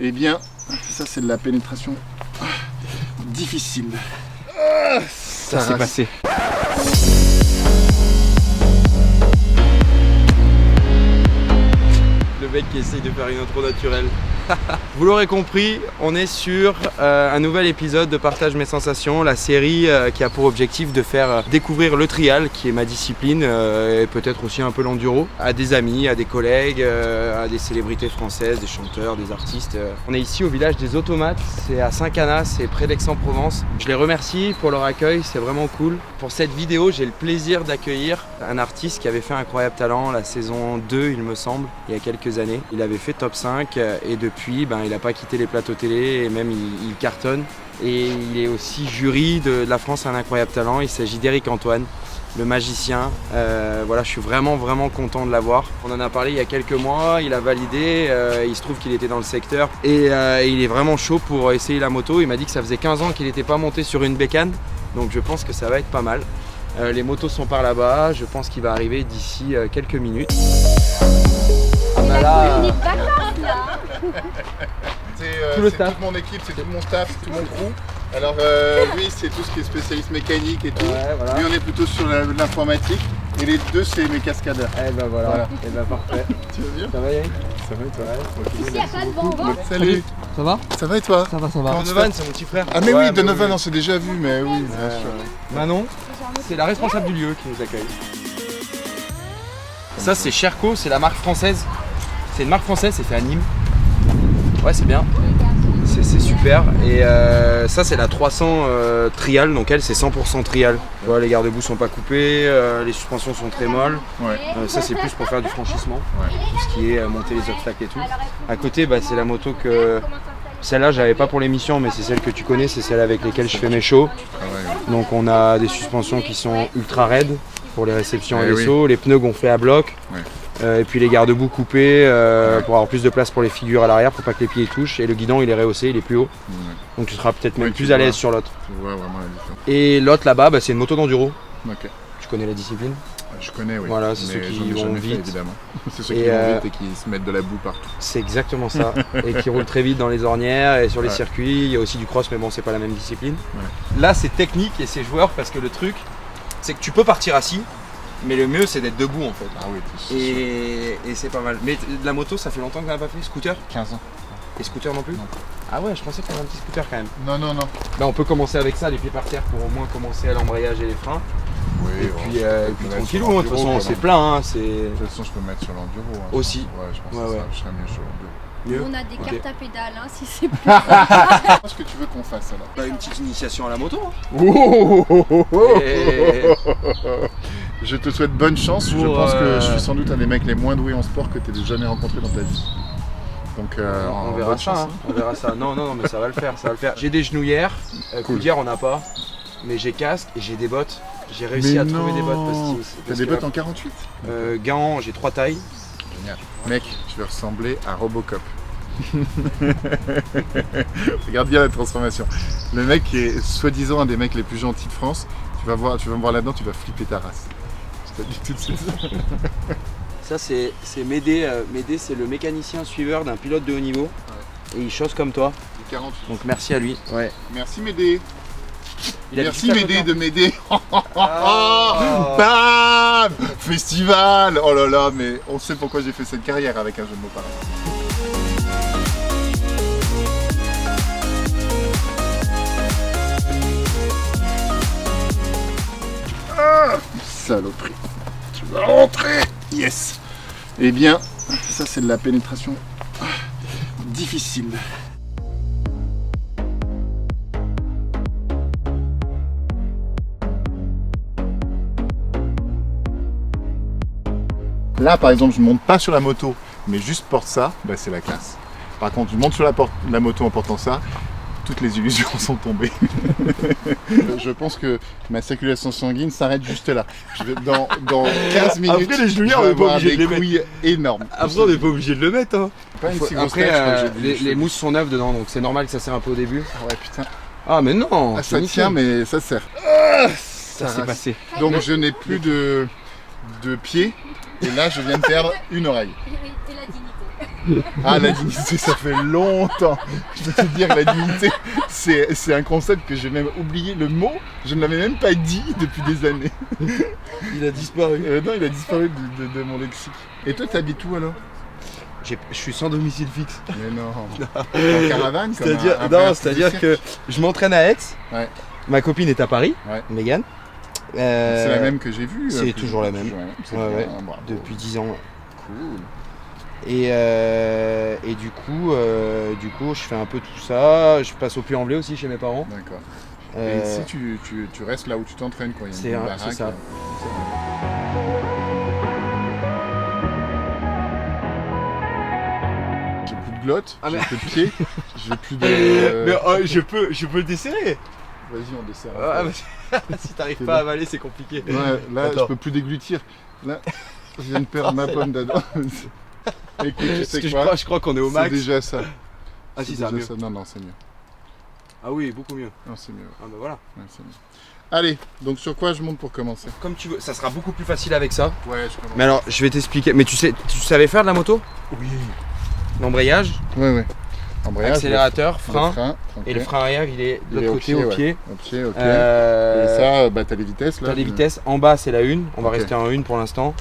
Eh bien, ça c'est de la pénétration difficile. Ça s'est passé. Le mec qui essaye de faire une intro naturelle. Vous l'aurez compris, on est sur un nouvel épisode de Partage mes sensations, la série qui a pour objectif de faire découvrir le trial, qui est ma discipline, et peut-être aussi un peu l'enduro, à des amis, à des collègues, à des célébrités françaises, des chanteurs, des artistes. On est ici au village des Automates, c'est à Saint-Cana, c'est près d'Aix-en-Provence. Je les remercie pour leur accueil, c'est vraiment cool. Pour cette vidéo, j'ai le plaisir d'accueillir un artiste qui avait fait Incroyable Talent, la saison 2 il me semble, il y a quelques années. Il avait fait top 5 et depuis il n'a pas quitté les plateaux télé et même il cartonne. Et il est aussi jury de la France à un Incroyable Talent. Il s'agit d'Éric Antoine, le magicien. Voilà, je suis vraiment content de l'avoir. On en a parlé il y a quelques mois, il a validé, il se trouve qu'il était dans le secteur et il est vraiment chaud pour essayer la moto. Il m'a dit que ça faisait 15 ans qu'il n'était pas monté sur une bécane, donc je pense que ça va être pas mal. Les motos sont par là-bas, je pense qu'il va arriver d'ici quelques minutes. Là. C'est toute mon équipe, c'est tout mon staff, tout mon crew. Alors lui c'est tout ce qui est spécialiste mécanique et tout. Ouais, voilà. Lui on est plutôt sur l'informatique. Et les deux c'est mes cascadeurs. Eh ben voilà. Eh ben parfait. Tu vas bien? Ça va Yannick? Ça va et toi? Ici, il n'y a pas de bonbons. Salut. Ça va? Ça va et toi? Ça va. Donovan, c'est mon petit frère. Ah mais oui, Donovan on s'est déjà vu, mais oui, bien sûr. Manon, c'est la responsable du lieu qui nous accueille. Ça c'est Sherco, c'est la marque française. C'est une marque française, c'est fait à Nîmes. Ouais, c'est bien. C'est super. Et ça c'est la 300 trial, donc elle c'est 100% trial. Tu vois, les garde-boue sont pas coupés, les suspensions sont très molles. Ouais. Ça c'est plus pour faire du franchissement. Ouais. Tout ce qui est monter les obstacles et tout. À côté, c'est la moto que... Celle-là j'avais pas pour l'émission, mais c'est celle que tu connais, c'est celle avec lesquelles je fais mes shows. Donc on a des suspensions qui sont ultra raides pour les réceptions et les sauts. Les pneus gonflés à bloc. Ouais. Et puis les garde-boue coupés pour avoir plus de place pour les figures à l'arrière, pour pas que les pieds touchent. Et le guidon il est rehaussé, il est plus haut. Donc tu seras peut-être même plus à l'aise sur l'autre. Tu vois vraiment la différence. Et l'autre là-bas, c'est une moto d'enduro. Ok. Tu connais la discipline? Je connais, oui. Voilà, c'est ceux Mais qui j'en ai vont jamais fait, vite. évidemment. C'est ceux qui vont vite et qui se mettent de la boue partout. C'est exactement ça. Et qui roulent très vite dans les ornières et sur les circuits. Il y a aussi du cross, mais bon, c'est pas la même discipline. Ouais. Là, c'est technique et c'est joueur parce que le truc, c'est que tu peux partir assis. Mais le mieux c'est d'être debout en fait. Ah oui, et c'est pas mal. Mais de la moto, ça fait longtemps que tu n'as pas fait? Scooter? 15 ans. Et scooter non plus? Non. Ah ouais, je pensais que tu avais un petit scooter quand même. Non. Bah, on peut commencer avec ça, les pieds par terre pour au moins commencer à l'embrayage et les freins. Oui, et puis tranquillou, de toute façon c'est plein. Hein, de toute façon je peux mettre sur l'enduro. Hein, aussi. Ouais, je pense que ça, je serais mieux sur l'enduro. Mieux. On a des cartes à pédales, hein, si c'est plus. Qu'est-ce que tu veux qu'on fasse alors? Bah, une petite initiation à la moto. Hein. Je te souhaite bonne chance. Je pense que je suis sans doute un des mecs les moins doués en sport que tu aies jamais rencontré dans ta vie. Donc on verra ça. Hein. On verra ça. Non, mais ça va le faire. J'ai des genouillères. Coudières on n'a pas. Mais j'ai casque et j'ai des bottes. J'ai réussi à trouver des bottes postiches. T'as des bottes en 48? Gants, j'ai 3 tailles. Génial. Mec, tu vas ressembler à Robocop. Regarde bien la transformation. Le mec qui est soi-disant un des mecs les plus gentils de France, tu vas me voir là-dedans, tu vas flipper ta race. Je te le dis tout de suite. Ça c'est Médé. Médé c'est le mécanicien suiveur d'un pilote de haut niveau. Ouais. Et il chausse comme toi. 48. Donc merci à lui. Ouais. Merci Médé. Merci Médé de m'aider. Bam! Festival. Oh là là, mais on sait pourquoi j'ai fait cette carrière avec un jeu de mots pareil. Saloperie. Tu vas rentrer. Yes. Eh bien, ça c'est de la pénétration difficile. Là par exemple je monte pas sur la moto mais juste porte ça, bah, c'est la classe. Par contre je monte sur la moto en portant ça, toutes les illusions sont tombées. Je pense que ma circulation sanguine s'arrête juste là. Dans 15 minutes, après, les genouillères, je vais on est pas avoir obligé des de les couilles énormes. Après on n'est pas obligé de le mettre. Hein. Pas une si grosse après tête, les mousses sont neuves dedans donc c'est normal que ça serre un peu au début. Ah ouais putain. Ah mais non. Ah, ça tient mais ça serre. Ça s'est passé. Donc je n'ai plus de pied et là je viens de perdre une oreille. Et la dignité. Ah, la dignité, ça fait longtemps. Je peux te dire, la dignité, c'est un concept que j'ai même oublié. Le mot, je ne l'avais même pas dit depuis des années. Il a disparu. Non, il a disparu de mon lexique. Et toi, t'habites où alors? Je suis sans domicile fixe. Mais non. En caravane comme C'est-à-dire que je m'entraîne à Aix. Ouais. Ma copine est à Paris, Ouais. Mégane. C'est la même que j'ai vue. C'est toujours la même. C'est Ouais, bien, ouais. bravo. Depuis 10 ans. Ouais. Cool. Et du coup, je fais un peu tout ça. Je passe au Puy-en-Velay aussi chez mes parents. D'accord. Euh, Et ici, tu restes là où tu t'entraînes, quoi. Il y a c'est une un- baraque, c'est ça. J'ai plus de glotte, Ah, mais- j'ai plus de pied, j'ai plus de... je peux le desserrer. Vas-y, on dessert. Si t'arrives pas à avaler, c'est compliqué. Ouais, là, Attends. je peux plus déglutir. Là, je viens de perdre ma pomme dedans. Écoute, tu Parce sais que quoi? je crois qu'on est au C'est max. déjà ça. Ah si, C'est ça va déjà mieux. ça. Non, c'est mieux. Ah oui, beaucoup mieux. Non, c'est mieux. Ah bah voilà. Ouais, c'est mieux. Allez, donc sur quoi je monte pour commencer? Comme tu veux, ça sera beaucoup plus facile avec ça. Ouais, je commence. Mais alors, je vais t'expliquer. Mais tu savais faire de la moto? Oui. L'embrayage, Ouais. Embrayage, accélérateur, le frein. ok. Et le frein arrière, il est de Il est l'autre au côté, au ouais. pied. Au pied, ok. Euh, Et ça, bah, t'as les vitesses là. T'as les vitesses. En bas, c'est la 1. On va Ok. rester en 1 pour l'instant.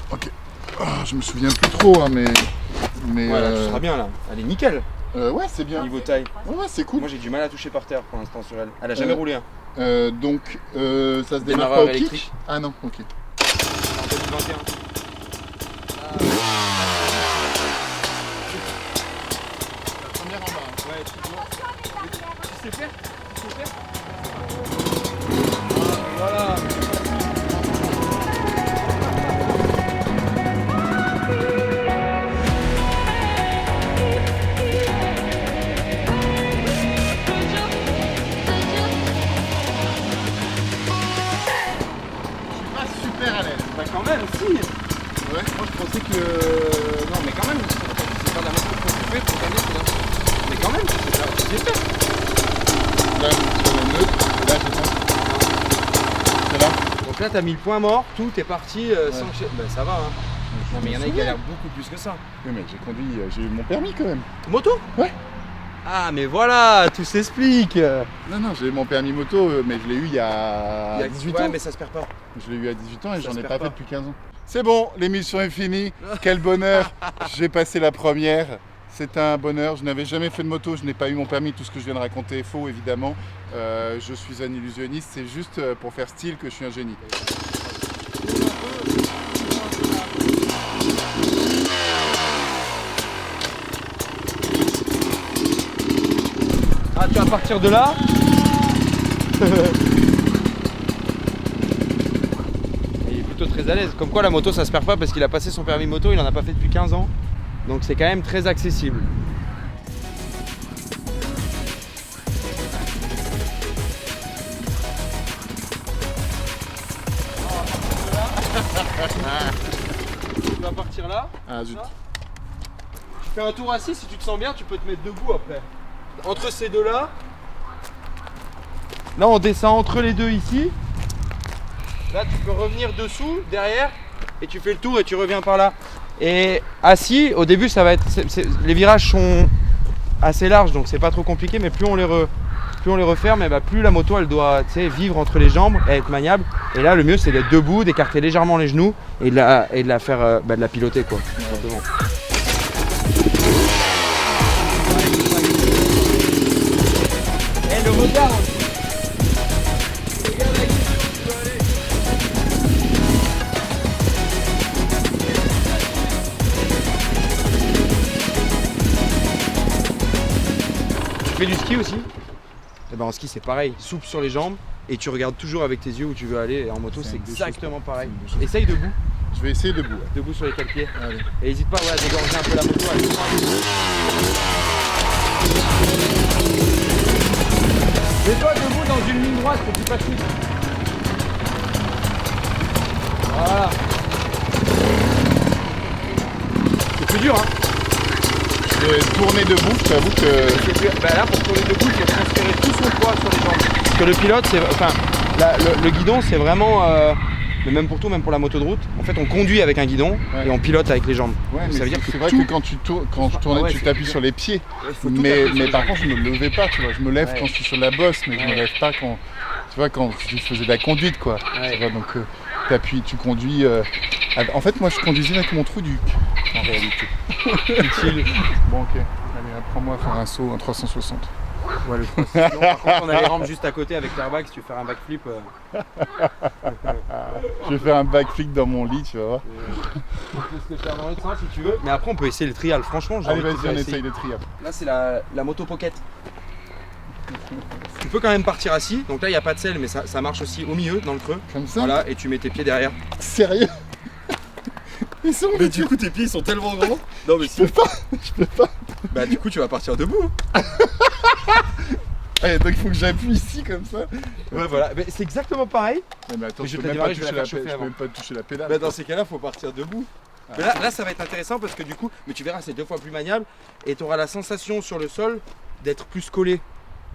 Ah, je me souviens plus trop, hein, mais Voilà, tu seras bien là. Elle est nickel, ouais, c'est bien. niveau taille. Ouais, c'est cool. Moi, j'ai du mal à toucher par terre pour l'instant sur elle. Elle a jamais roulé. Hein. Donc, ça se démarre Démarreur pas au électrique. kick? Ah non, ok. En 2021. La première en bas. Ouais, tu sais faire? Voilà. Je suis pas super à l'aise. Bah quand même, si. Ouais. Moi, je pensais que... Non, mais quand même, c'est pas de la moto qu'il faut couper pour gagner, c'est là. Mais quand même, c'est ça. Tu sais faire. Là, sur la neutre, et là, je sens. C'est là. Donc là, t'as mis le point mort, tout est parti sans... Bah ça va, hein. Non, mais il y en a qui galèrent beaucoup plus que ça. Oui, mais j'ai conduit, j'ai eu mon permis quand même. Moto? Ouais. Ah, mais voilà, tout s'explique. Non, j'ai eu mon permis moto, mais je l'ai eu il y a 18 ouais, ans. mais ça se perd pas. Je l'ai eu à 18 ans et Ça j'en se ai perd pas pas. fait depuis 15 ans. C'est bon, l'émission est finie. Quel bonheur. J'ai passé la première. C'est un bonheur. Je n'avais jamais fait de moto, je n'ai pas eu mon permis. Tout ce que je viens de raconter est faux, évidemment. Je suis un illusionniste. C'est juste pour faire style que je suis un génie. Ah, tu vas partir de là. Il est plutôt très à l'aise. Comme quoi la moto ça se perd pas parce qu'il a passé son permis moto, il en a pas fait depuis 15 ans. Donc c'est quand même très accessible. Tu vas partir là. Ah zut. Tu fais un tour assis, si tu te sens bien, tu peux te mettre debout après. Entre ces deux là. Là on descend entre les deux ici. Là tu peux revenir dessous, derrière, et tu fais le tour et tu reviens par là. Et assis, au début ça va être. Les virages sont assez larges donc c'est pas trop compliqué, mais plus on les referme, et bah, plus la moto elle doit vivre entre les jambes et être maniable. Et là le mieux c'est d'être debout, d'écarter légèrement les genoux et de la faire de la piloter quoi, tout simplement. Et le regard aussi. Regarde là, tu peux aller. Tu fais du ski aussi? Et ben en ski c'est pareil, souple sur les jambes et tu regardes toujours avec tes yeux où tu veux aller, et en moto c'est exactement pareil. Essaye debout, Je vais essayer debout. debout sur les quatre pieds. Allez. Et n'hésite pas à dégorger un peu la moto. Mets-toi debout dans une ligne droite, c'est plus facile. Voilà. C'est plus dur, hein. Je vais tourner debout, je t'avoue que... Bah là, pour tourner debout, il faut transférer tout son poids sur les jambes. Parce que le pilote, c'est, enfin, le guidon, c'est vraiment mais même pour tout, même pour la moto de route, en fait on conduit avec un guidon et on pilote avec les jambes. Ouais, Donc, mais ça veut dire que c'est vrai tout... que quand je tournais, tu t'appuies sur les pieds. Mais par contre, je me levais pas, tu vois. Je me lève quand je suis sur la bosse, mais je me lève pas quand, tu vois, quand je faisais de la conduite, quoi. Tu vois, donc t'appuies, tu conduis. En fait, moi, je conduisais avec mon trou du cul, en réalité. Utile. Bon, ok. Allez, apprends-moi à faire un saut en 360. Ouais, le 360. Par contre, on a les rampes juste à côté avec l'airbag. Si tu veux faire un backflip. Je vais faire un backflip dans mon lit, tu vas voir. On peut se le faire dans l'autre sens si tu veux. Mais après, on peut essayer le trial. Franchement, j'ai Allez, envie de vas-y, on essayer. essaye le trial. Là, c'est la moto pocket. Tu peux quand même partir assis. Donc là, il n'y a pas de selle, mais ça marche aussi au milieu, dans le creux. Comme ça. Voilà, et tu mets tes pieds derrière. Sérieux? Ils sont Mais du coup, tes pieds ils sont tellement grands. Non, mais Je peux pas. Bah, du coup, tu vas partir debout. Allez, donc il faut que j'appuie ici comme ça. Ouais, voilà. Mais c'est exactement pareil. Mais attends, Mais je je peux vais même te pas démarrer, je vais toucher la la faire chauffer pédale. Je peux avant. même pas toucher la pédale. Bah, dans ces cas-là, faut partir debout. Mais là, ça va être intéressant parce que du coup, mais tu verras, c'est 2 fois plus maniable et tu auras la sensation sur le sol d'être plus collé.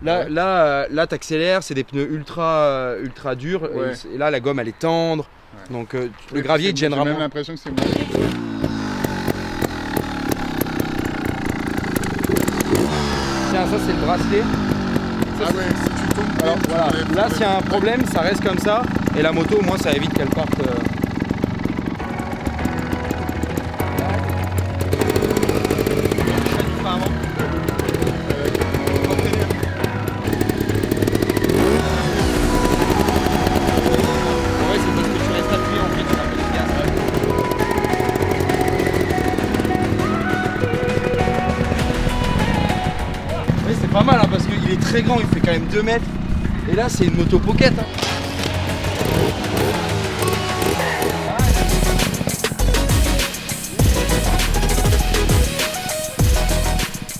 Là, Ouais. là, t'accélères, c'est des pneus ultra durs Ouais. et là, la gomme elle est tendre. Ouais. Donc le gravier il te gênera J'ai même moins. l'impression que c'est bon. Tiens, ça c'est le bracelet. Ah ouais, si tu tombes, Alors tu voilà, enlèves là le- s'il y a un problème, ça reste comme ça. Et la moto, au moins, ça évite qu'elle parte. Ouais, c'est parce que tu restes appuyé en fait sur la petite gaz. Oui, c'est pas mal hein, parce qu'il est très grand, il fait quand même 2 mètres. Et là, c'est une moto pocket. Hein.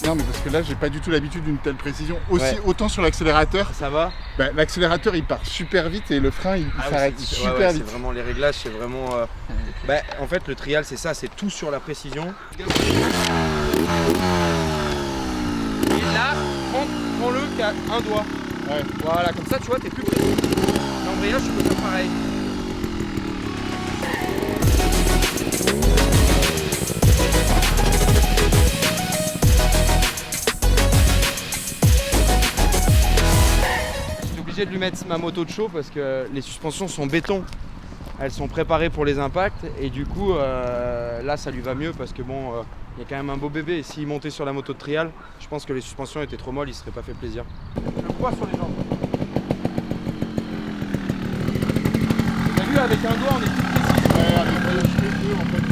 Non, mais parce que là, j'ai pas du tout l'habitude d'une telle précision. Aussi, Ouais. autant sur l'accélérateur, Ça va? bah, l'accélérateur il part super vite et le frein il Ah oui, s'arrête c'est- super ouais, vite. C'est vraiment les réglages, c'est vraiment. Bah, en fait, le trial, c'est ça, c'est tout sur la précision. Et là, prends-le qu'à un doigt. Ouais. Voilà, comme ça, tu vois, t'es plus précis. L'embrayage, tu peux faire pareil. J'étais obligé de lui mettre ma moto de chaud parce que les suspensions sont béton. Elles sont préparées pour les impacts et du coup là ça lui va mieux parce que bon il y a quand même un beau bébé et s'il montait sur la moto de trial, je pense que les suspensions étaient trop molles, il ne serait pas fait plaisir. Le poids sur les jambes. T'as vu avec un doigt on est plus précis. Ouais, avec le voyage que deux, en fait.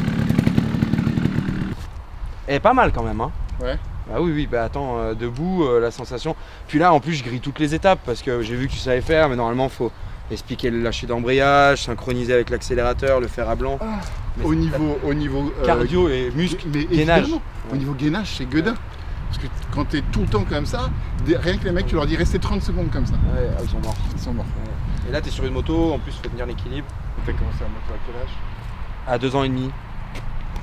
Elle est pas mal quand même hein. Ouais. Ah oui oui bah attends debout la sensation. Puis là en plus je grille toutes les étapes parce que j'ai vu que tu savais faire mais normalement faut expliquer le lâcher d'embrayage, synchroniser avec l'accélérateur, le fer à blanc. Mais Au c'est niveau cardio et muscle, mais gainage. évidemment, au niveau gainage, c'est gueudin. Parce que quand t'es tout le temps comme ça, rien que les mecs, tu leur dis restez 30 secondes comme ça. Ouais, ah, ils sont morts. Ils sont morts. Et là t'es sur une moto, en plus faut tenir l'équilibre. T'as commencé à moto à quel âge? À 2 ans et demi,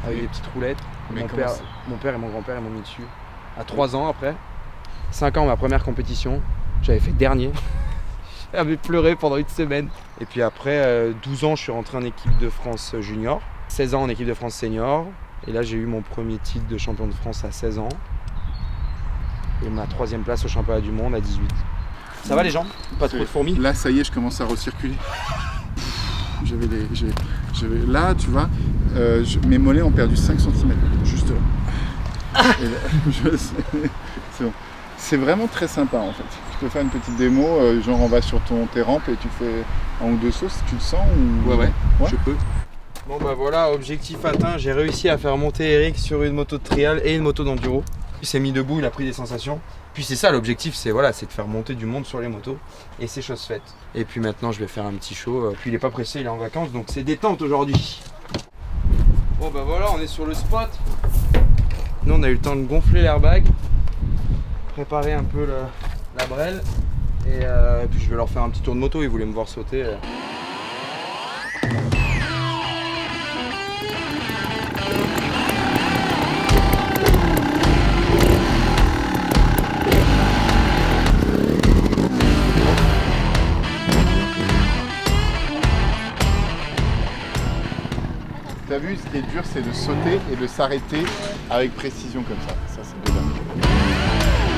avec Mais- des petites roulettes. mais Mon comment père, ça mon père et mon grand-père ils m'ont mis dessus. À 3 ans après, 5 ans ma première compétition, j'avais fait dernier. J'avais pleuré pendant une semaine. Et puis après 12 ans je suis rentré en équipe de France junior, 16 ans en équipe de France senior. Et là j'ai eu mon premier titre de champion de France à 16 ans. Et ma 3e place au championnat du monde à 18. Ça va les gens? Pas trop de fourmis? Là, ça y est, je commence à recirculer. Là, tu vois, mes mollets ont perdu 5 cm, juste là. Et là, c'est bon. C'est vraiment très sympa en fait. Je peux faire une petite démo, genre on va sur tes rampes et tu fais un ou deux sauts si tu le sens ou... Ouais, Ouais. je peux. Bon bah voilà, objectif atteint, j'ai réussi à faire monter Eric sur une moto de trial et une moto d'enduro. Il s'est mis debout, il a pris des sensations. Puis c'est ça l'objectif, c'est voilà, c'est de faire monter du monde sur les motos. Et c'est chose faite. Et puis maintenant je vais faire un petit show. Puis il est pas pressé, il est en vacances, donc c'est détente aujourd'hui. Bon bah voilà, on est sur le spot. Nous on a eu le temps de gonfler l'airbag, préparer un peu la brelle. Et puis je vais leur faire un petit tour de moto, ils voulaient me voir sauter. t'as vu, ce qui est dur, c'est de sauter et de s'arrêter avec précision comme ça. Ça, c'est de dingue.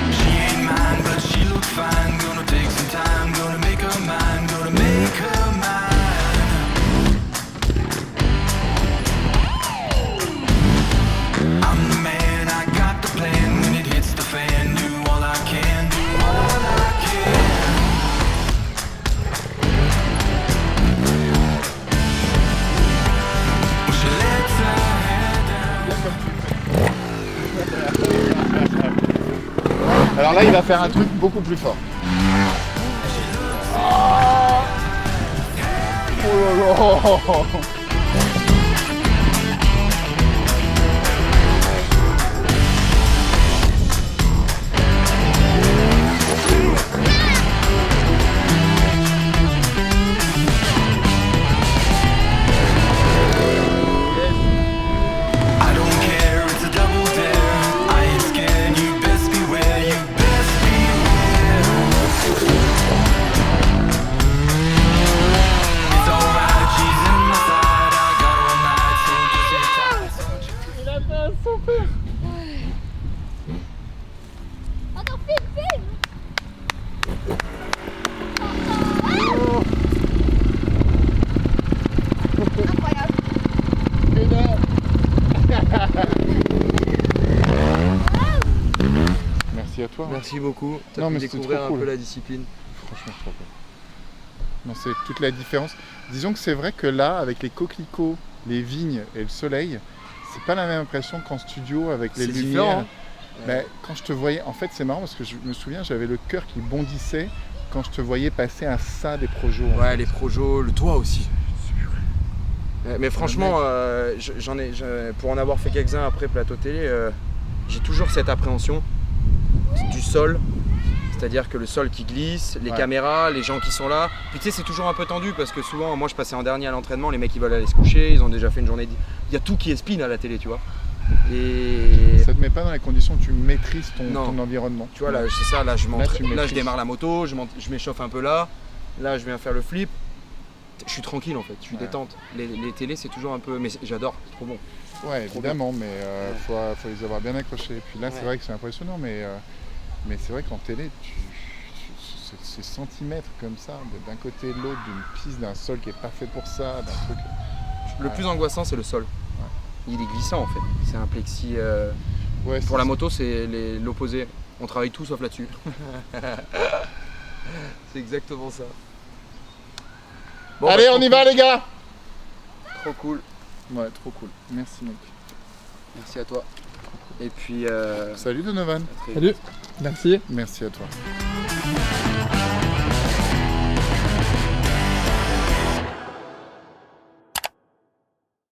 Alors là, il va faire un truc beaucoup plus fort. Oh là là. Attends, filme. Incroyable. Merci à toi. Merci beaucoup. T'as Non, pu mais c'était découvrir trop un cool. peu la discipline. Franchement, trop cool. Non, c'est toute la différence. Disons que c'est vrai que là, avec les coquelicots, les vignes et le soleil, c'est pas la même impression qu'en studio avec les C'est lumières. différent, hein. Ben, quand je te voyais, en fait, c'est marrant parce que je me souviens, j'avais le cœur qui bondissait quand je te voyais passer à ça des projos. en Ouais, fait. les projos, le toit aussi. Mais franchement, mec. pour en avoir fait quelques-uns après plateau télé, j'ai toujours cette appréhension du sol. C'est-à-dire que le sol qui glisse, les Ouais. caméras, les gens qui sont là. Puis tu sais, c'est toujours un peu tendu parce que souvent, moi je passais en dernier à l'entraînement, les mecs ils veulent aller se coucher, ils ont déjà fait une journée. Il y a tout qui est spin à la télé, tu vois. Et Ça te met pas dans les conditions où tu maîtrises Non. ton environnement. tu vois, là, c'est ça, là je tu là, je maîtrises. démarre la moto, je m'échauffe un peu là. Là, je viens faire le flip. Je suis tranquille en fait, je suis Ouais. détente. Les télés, c'est toujours un peu. Mais j'adore, c'est trop bon. Ouais, Trop évidemment, mais faut les avoir bien accrochés. Puis là, c'est Ouais. vrai que c'est impressionnant, mais c'est vrai qu'en télé, ces centimètres comme ça, d'un côté et de l'autre, d'une piste, d'un sol qui est pas fait pour ça, d'un truc. Le plus angoissant, c'est le sol. Il est glissant en fait. C'est un plexi. Ouais, Pour la moto, c'est l'opposé. On travaille tout sauf là-dessus. C'est exactement ça. Bon, Allez, bah, on y va, les gars! trop cool. Ouais, trop cool. Merci, mec. Merci à toi. Et puis. Salut, Donovan. à très vite. Salut, merci. Merci à toi.